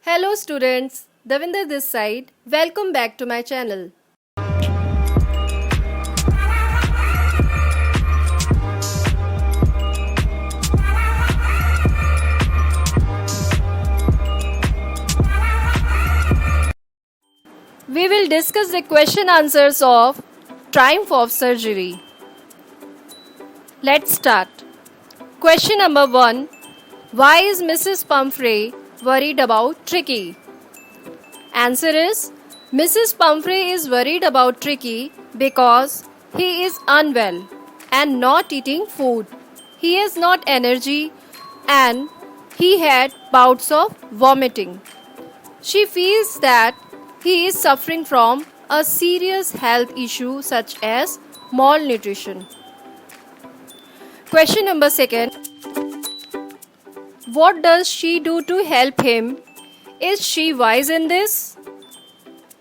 Hello students, Davinder this side. Welcome back to my channel. We will discuss the question answers of Triumph of Surgery. Let's start. Question number 1. Why is Mrs. Pumphrey worried about Tricky? Answer is Mrs. Pumphrey is worried about Tricky because he is unwell and not eating food. He has not energy and he had bouts of vomiting. She feels that he is suffering from a serious health issue such as malnutrition. Question number 2. What does she do to help him? Is she wise in this?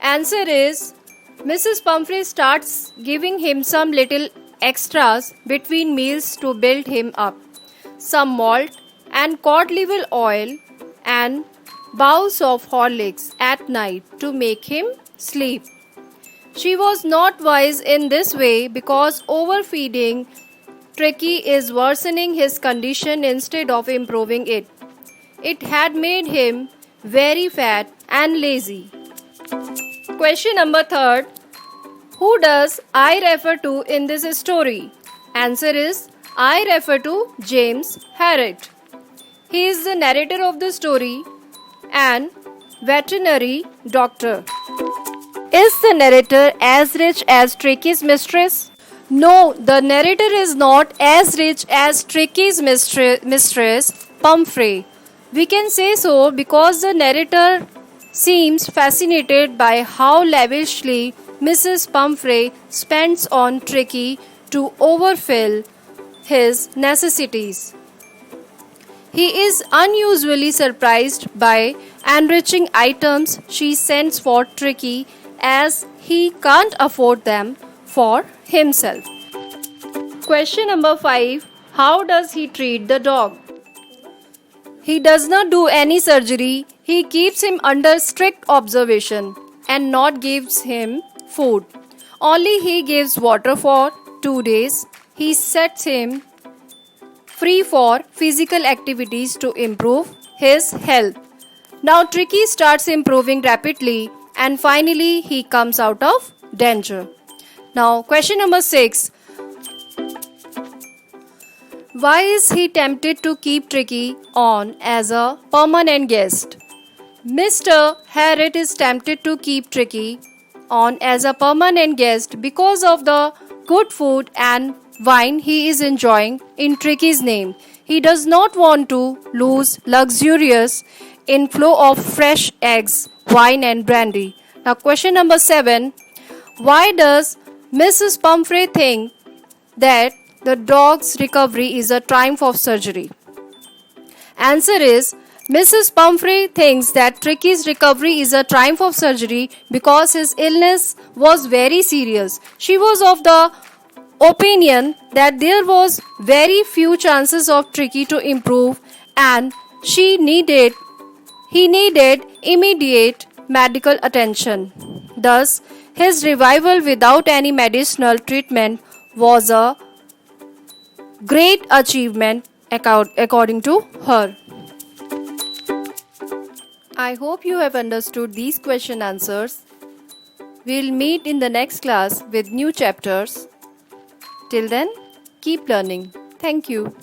Answer is Mrs. Pumphrey starts giving him some little extras between meals to build him up. Some malt and cod liver oil and bowls of Horlicks at night to make him sleep. She was not wise in this way because overfeeding Tricky is worsening his condition instead of improving it. It had made him very fat and lazy. Question number 3. Who does I refer to in this story? Answer is I refer to James Harriet. He is the narrator of the story and veterinary doctor. Is the narrator as rich as Tricky's mistress? No, the narrator is not as rich as Tricky's mistress, Pumphrey. We can say so because the narrator seems fascinated by how lavishly Mrs. Pumphrey spends on Tricky to overfill his necessities. He is unusually surprised by enriching items she sends for Tricky as he can't afford them for himself. Question number 5. How does he treat the dog? He does not do any surgery. He keeps him under strict observation and not gives him food. Only he gives water for 2 days. He sets him free for physical activities to improve his health. Now Tricky starts improving rapidly and finally he comes out of danger. Now question number 6. Why is he tempted to keep Tricky on as a permanent guest? Mr. Harriet is tempted to keep Tricky on as a permanent guest because of the good food and wine he is enjoying in Tricky's name. He does not want to lose luxurious inflow of fresh eggs, wine and brandy. Now question number 7. Why does Mrs. Pumphrey think that the dog's recovery is a triumph of surgery? Answer is Mrs. Pumphrey thinks that Tricky's recovery is a triumph of surgery because his illness was very serious. She was of the opinion that there was very few chances of Tricky to improve and he needed immediate medical attention. Thus, his revival without any medicinal treatment was a great achievement according to her. I hope you have understood these question answers. We'll meet in the next class with new chapters. Till then, keep learning. Thank you.